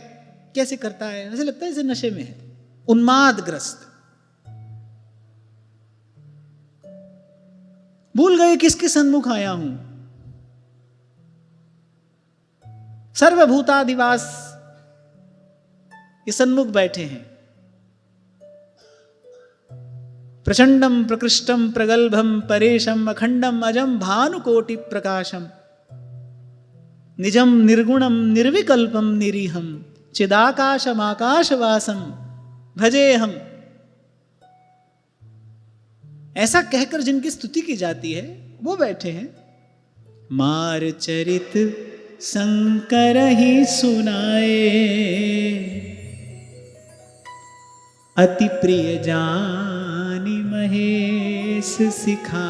कैसे करता है, ऐसे लगता है जैसे नशे में है, उन्मादग्रस्त। भूल गए किसके सन्मुख आया हूं। सर्वभूताधिवास ये सन्मुख बैठे हैं। प्रचंडम प्रकृष्टम प्रगल्भम परेशम अखंडम अजम भानुकोटि प्रकाशम निजम निर्गुणम निर्विकल्पम निरीहम चिदाकाशम आकाशवासम भजे हम। ऐसा कहकर जिनकी स्तुति की जाती है वो बैठे हैं। मार चरित शंकर ही सुनाए, अति प्रिय जानी महेश सिखा।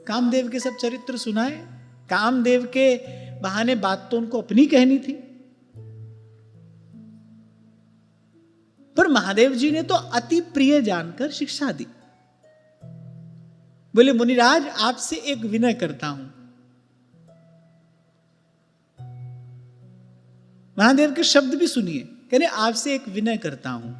कामदेव के सब चरित्र सुनाए। कामदेव के बहाने बात तो उनको अपनी कहनी थी, पर महादेव जी ने तो अति प्रिय जानकर शिक्षा दी। बोले मुनिराज आपसे एक विनय करता हूं। महादेव के शब्द भी सुनिए, कह रहे आपसे एक विनय करता हूं,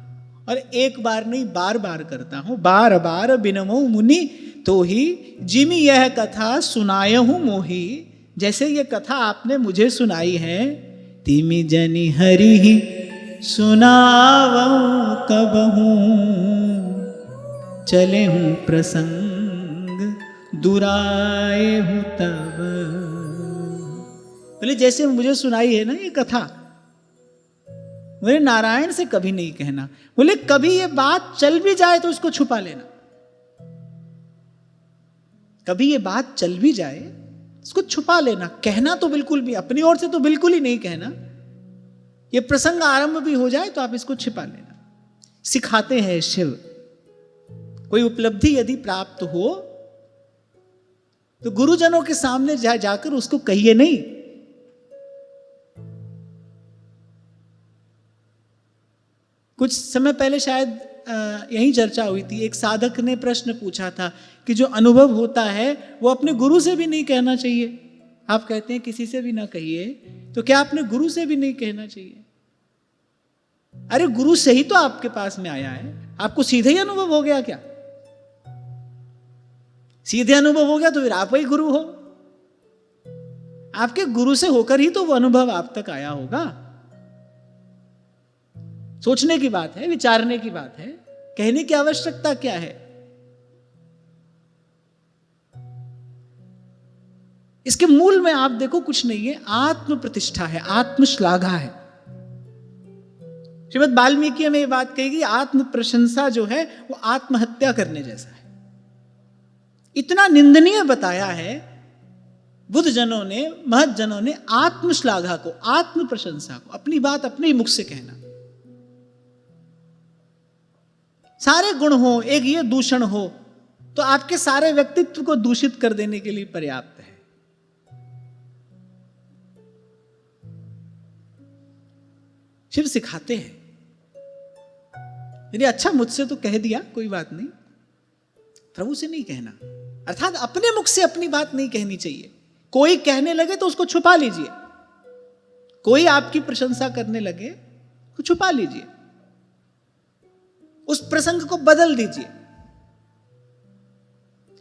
और एक बार नहीं बार बार करता हूं। बार बार बिनमो मुनि तो ही जिमि यह कथा सुनाय हूं मोही। जैसे ये कथा आपने मुझे सुनाई है, तिमि जनि हरि ही सुनावं कबहूं। चले हूं प्रसंग दुराए हूं तब। बोले जैसे मुझे सुनाई है ना ये कथा, बोले नारायण से कभी नहीं कहना। बोले कभी ये बात चल भी जाए तो उसको छुपा लेना। कभी ये बात चल भी जाए इसको छुपा लेना। कहना तो बिल्कुल भी, अपनी ओर से तो बिल्कुल ही नहीं कहना। ये प्रसंग आरंभ भी हो जाए तो आप इसको छिपा लेना। सिखाते हैं शिव। कोई उपलब्धि यदि प्राप्त हो तो गुरुजनों के सामने जाकर उसको कहिए नहीं। कुछ समय पहले शायद यही चर्चा हुई थी। एक साधक ने प्रश्न पूछा था कि जो अनुभव होता है वो अपने गुरु से भी नहीं कहना चाहिए। आप कहते हैं किसी से भी ना कहिए, तो क्या अपने गुरु से भी नहीं कहना चाहिए? अरे गुरु से ही तो आपके पास में आया है, आपको सीधे ही अनुभव हो गया क्या? सीधे अनुभव हो गया तो फिर आप ही गुरु हो। आपके गुरु से होकर ही तो वो अनुभव आप तक आया होगा। सोचने की बात है, विचारने की बात है। कहने की आवश्यकता क्या है? इसके मूल में आप देखो कुछ नहीं है, आत्म प्रतिष्ठा है, आत्मश्लाघा है। श्रीमद् वाल्मीकि में ये बात कही, आत्म प्रशंसा जो है वो आत्महत्या करने जैसा है। इतना निंदनीय बताया है बुद्ध जनों ने, महत जनों ने, आत्मश्लाघा को, आत्म प्रशंसा को, अपनी बात अपने ही मुख से कहना। सारे गुण हो, एक ये दूषण हो, तो आपके सारे व्यक्तित्व को दूषित कर देने के लिए पर्याप्त है। शिव सिखाते हैं, यदि अच्छा मुझसे तो कह दिया कोई बात नहीं, प्रभु से नहीं कहना। अर्थात अपने मुख से अपनी बात नहीं कहनी चाहिए। कोई कहने लगे तो उसको छुपा लीजिए, कोई आपकी प्रशंसा करने लगे तो छुपा लीजिए, उस प्रसंग को बदल दीजिए।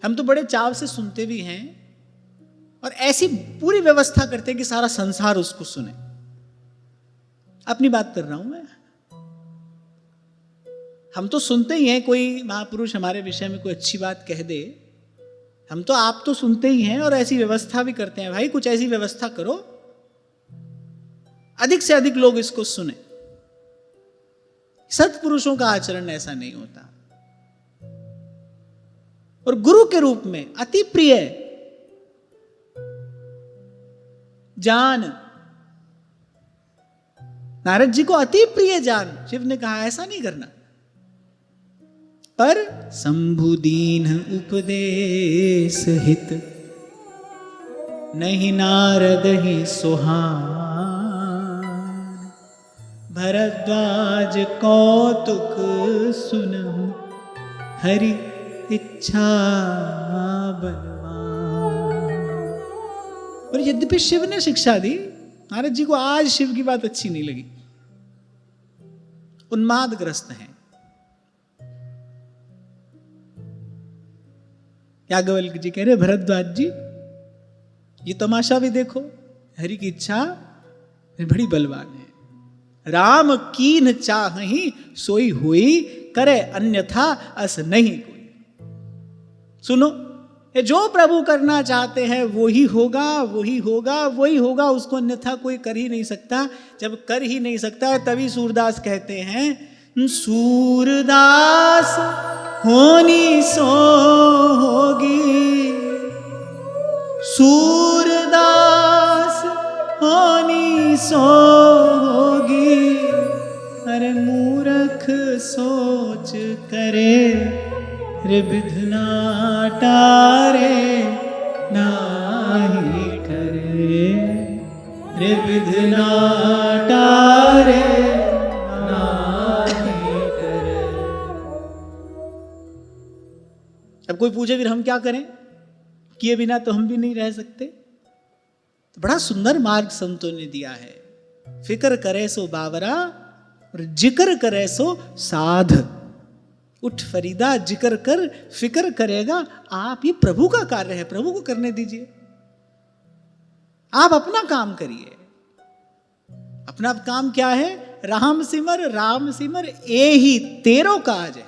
हम तो बड़े चाव से सुनते भी हैं और ऐसी पूरी व्यवस्था करते हैं कि सारा संसार उसको सुने। अपनी बात कर रहा हूं मैं। हम तो सुनते ही हैं, कोई महापुरुष हमारे विषय में कोई अच्छी बात कह दे, हम तो आप तो सुनते ही हैं और ऐसी व्यवस्था भी करते हैं, भाई कुछ ऐसी व्यवस्था करो अधिक से अधिक लोग इसको सुने। सत्पुरुषों का आचरण ऐसा नहीं होता। और गुरु के रूप में अति प्रिय जान, नारद जी को अति प्रिय जान, शिव ने कहा ऐसा नहीं करना। पर शंभुदीन उपदेश हित, नहीं नारद ही सुहान। भरद्वाज कौतुक सुनहु, हरि इच्छा बलवान। और यद्यपि शिव ने शिक्षा दी, नारद जी को आज शिव की बात अच्छी नहीं लगी, उन्मादग्रस्त हैं। याज्ञवल्क्य जी कह रहे, भरद्वाज जी ये तमाशा भी देखो, हरि की इच्छा बड़ी बलवान है। राम कीन चाहि सोई हुई, करे अन्यथा अस नहीं कोई। सुनो, ये जो प्रभु करना चाहते हैं वही होगा, वही होगा, वही होगा, उसको अन्यथा कोई कर ही नहीं सकता। जब कर ही नहीं सकता तभी सूरदास कहते हैं, सूरदास होनी सो होगी, सूरदास होनी सो होगी। अरे मूर्ख सोच करे, रे विधना टारे नाही करे, रे विधना टारे नाही करे। अब कोई पूछे फिर हम क्या करें, किए बिना तो हम भी नहीं रह सकते। तो बड़ा सुंदर मार्ग संतों ने दिया है, फिक्र करे सो बावरा और जिक्र करे सो साध। उठ फरीदा, जिक्र कर, फिक्र करेगा। आप, ये प्रभु का कार्य है, प्रभु को करने दीजिए। आप अपना काम करिए। अपना काम क्या है? राम सिमर ए ही तेरो काज है।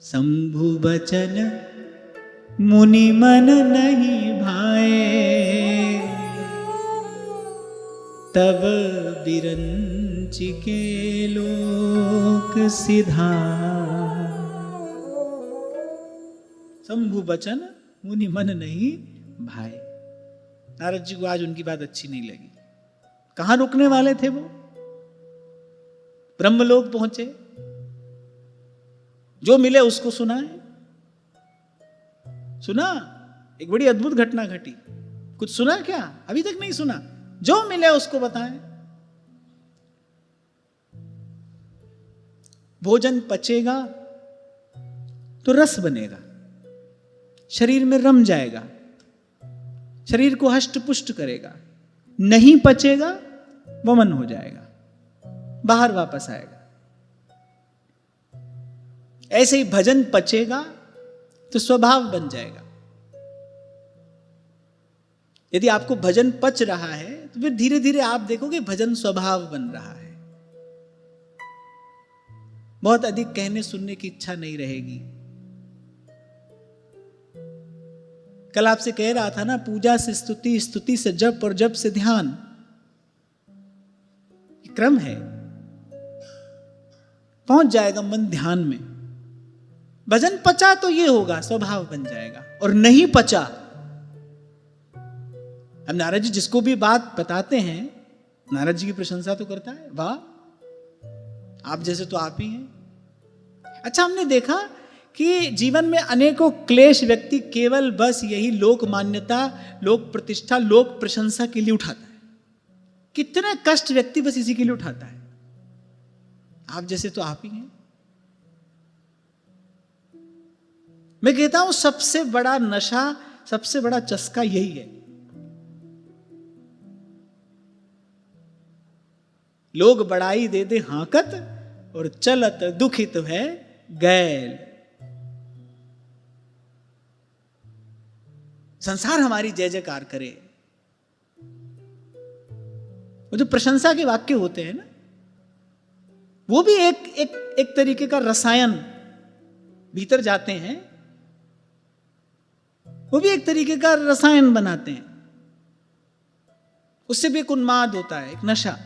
शंभु बचन मुनि मन नहीं भाए, तब बिरंचि के लोक सिधा। शंभु बचन मुनि मन नहीं भाए। नारद जी को आज उनकी बात अच्छी नहीं लगी। कहां रुकने वाले थे वो? ब्रह्मलोक पहुंचे, जो मिले उसको सुनाए। सुना, एक बड़ी अद्भुत घटना घटी। कुछ सुना क्या? अभी तक नहीं सुना। जो मिले उसको बताएं। भोजन पचेगा तो रस बनेगा, शरीर में रम जाएगा, शरीर को हष्ट पुष्ट करेगा। नहीं पचेगा, वमन हो जाएगा, बाहर वापस आएगा। ऐसे ही भजन पचेगा तो स्वभाव बन जाएगा। यदि आपको भजन पच रहा है तो फिर धीरे धीरे आप देखोगे भजन स्वभाव बन रहा है। बहुत अधिक कहने सुनने की इच्छा नहीं रहेगी। कल आपसे कह रहा था ना, पूजा से स्तुति, स्तुति से जप और जप से ध्यान, ये क्रम है। पहुंच जाएगा मन ध्यान में। भजन पचा तो ये होगा, स्वभाव बन जाएगा। और नहीं पचा, अब नारद जी जिसको भी बात बताते हैं, नारद जी की प्रशंसा तो करता है, वाह आप जैसे तो आप ही हैं। अच्छा, हमने देखा कि जीवन में अनेकों क्लेश व्यक्ति केवल बस यही लोक मान्यता, लोक प्रतिष्ठा, लोक प्रशंसा के लिए उठाता है। कितने कष्ट व्यक्ति बस इसी के लिए उठाता है, आप जैसे तो आप ही हैं। मैं कहता हूं सबसे बड़ा नशा, सबसे बड़ा चस्का यही है। लोग बड़ाई दे दे हाकत, और चलत दुखित है गैल। संसार हमारी जय जयकार करे। वो जो प्रशंसा के वाक्य होते हैं ना, वो भी एक तरीके का रसायन भीतर जाते हैं, वो भी एक तरीके का रसायन बनाते हैं। उससे भी एक उन्माद होता है, एक नशा।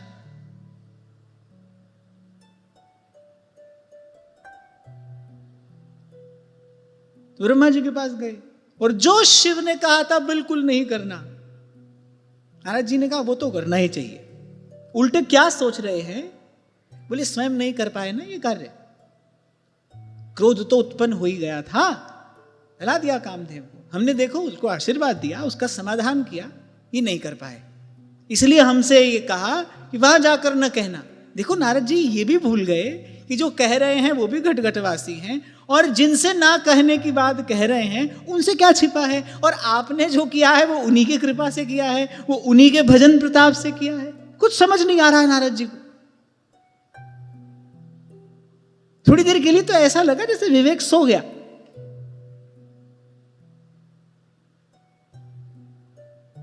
तो ब्रह्मा जी के पास गए, और जो शिव ने कहा था बिल्कुल नहीं करना, नारद जी ने कहा वो तो करना ही चाहिए। उल्टे क्या सोच रहे हैं, बोले स्वयं नहीं कर पाए ना ये कार्य, क्रोध तो उत्पन्न हो ही गया था, जला दिया कामदेव को, हमने देखो उसको आशीर्वाद दिया, उसका समाधान किया, ये नहीं कर पाए, इसलिए हमसे ये कहा कि वहां जाकर न कहना। देखो नारद जी ये भी भूल गए कि जो कह रहे हैं वो भी घटघटवासी हैं, और जिनसे ना कहने की बात कह रहे हैं उनसे क्या छिपा है, और आपने जो किया है वो उन्हीं की कृपा से किया है, वो उन्हीं के भजन प्रताप से किया है। कुछ समझ नहीं आ रहा है नारद जी को। थोड़ी देर के लिए तो ऐसा लगा जैसे विवेक सो गया।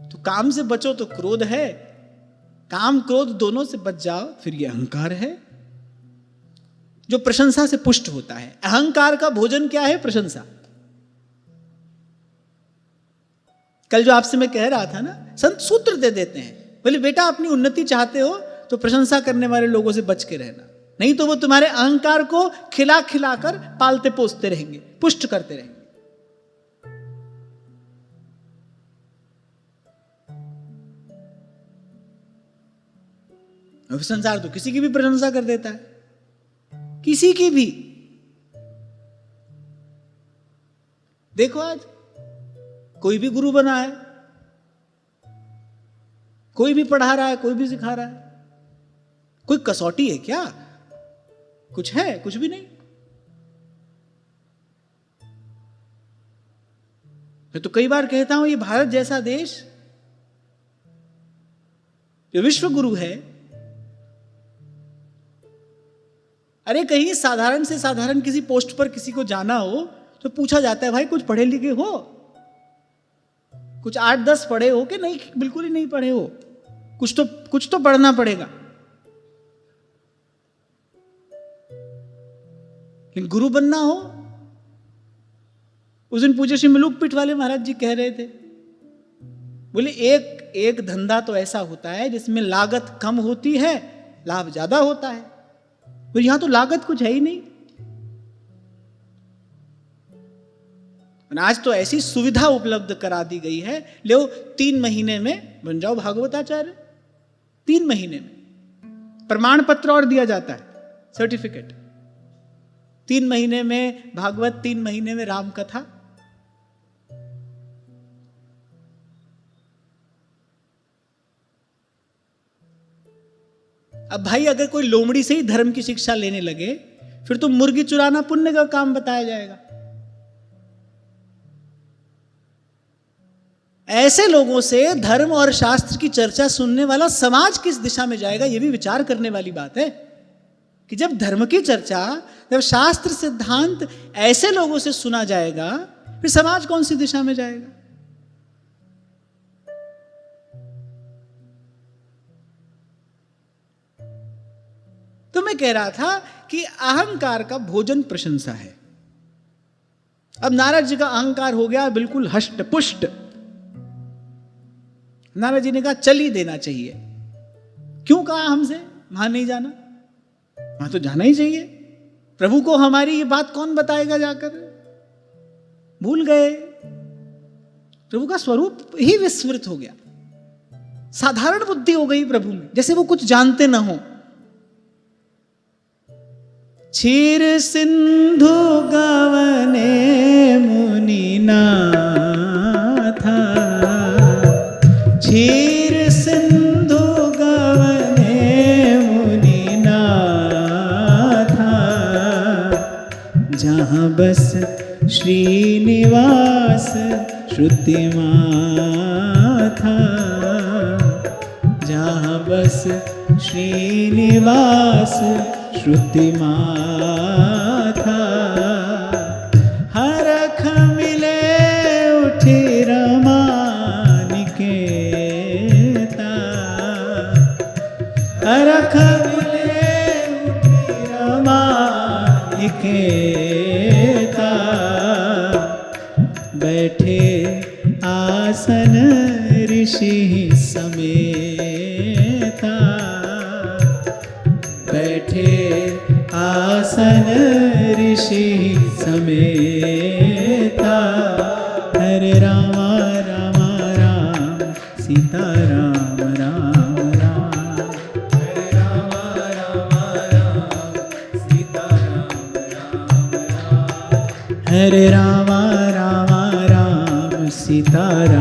तो काम से बचो तो क्रोध है, काम क्रोध दोनों से बच जाओ फिर ये अहंकार है, जो प्रशंसा से पुष्ट होता है। अहंकार का भोजन क्या है? प्रशंसा। कल जो आपसे मैं कह रहा था ना, संत सूत्र दे देते हैं, बोले बेटा अपनी उन्नति चाहते हो तो प्रशंसा करने वाले लोगों से बच के रहना, नहीं तो वो तुम्हारे अहंकार को खिला खिला कर पालते पोसते रहेंगे, पुष्ट करते रहेंगे। संसार तो किसी की भी प्रशंसा कर देता है, किसी की भी। देखो आज कोई भी गुरु बना है, कोई भी पढ़ा रहा है, कोई भी सिखा रहा है, कोई कसौटी है क्या? कुछ है? कुछ भी नहीं। मैं तो कई बार कहता हूं ये भारत जैसा देश जो विश्व गुरु है, अरे कहीं साधारण से साधारण किसी पोस्ट पर किसी को जाना हो तो पूछा जाता है भाई कुछ पढ़े लिखे हो, कुछ 8-10 पढ़े हो कि नहीं? बिल्कुल ही नहीं पढ़े हो, कुछ तो पढ़ना पड़ेगा। लेकिन गुरु बनना हो, उस दिन पूज्य श्री मलूक पीठ वाले महाराज जी कह रहे थे, बोले एक धंधा तो ऐसा होता है जिसमें लागत कम होती है, लाभ ज्यादा होता है। तो यहां तो लागत कुछ है ही नहीं। आज तो ऐसी सुविधा उपलब्ध करा दी गई है, ले 3 महीने में बन जाओ भागवताचार्य। 3 महीने में प्रमाण पत्र और दिया जाता है, सर्टिफिकेट। 3 महीने में भागवत, 3 महीने में राम कथा। अब भाई अगर कोई लोमड़ी से ही धर्म की शिक्षा लेने लगे, फिर तो मुर्गी चुराना पुण्य का काम बताया जाएगा। ऐसे लोगों से धर्म और शास्त्र की चर्चा सुनने वाला समाज किस दिशा में जाएगा, यह भी विचार करने वाली बात है कि जब धर्म की चर्चा, जब शास्त्र सिद्धांत ऐसे लोगों से सुना जाएगा, फिर समाज कौन सी दिशा में जाएगा? मैं कह रहा था कि अहंकार का भोजन प्रशंसा है। अब नारद जी का अहंकार हो गया बिल्कुल हष्ट पुष्ट। नारद जी ने कहा चल ही देना चाहिए। क्यों कहा हमसे वहां नहीं जाना? वहां तो जाना ही चाहिए। प्रभु को हमारी ये बात कौन बताएगा जाकर? भूल गए। प्रभु का स्वरूप ही विस्मृत हो गया। साधारण बुद्धि हो गई प्रभु में, जैसे वो कुछ जानते ना हो। क्षीर सिंधु गवने मुनि नाथा, क्षीर सिंधु गवने मुनि नाथा, जहाँ बस श्रीनिवास श्रुति माथा, जहाँ बस श्रीनिवास श्रुति माथा, हरख मिले उठी रमानिकेता, हरख मिले उठी रमानिकेता, बैठे आसन ऋषि समेता, बैठे आसन ऋषि समेता, हरे राम राम राम सीता राम राम राम, हरे राम राम राम सीता राम राम राम, हरे राम राम राम सीता राम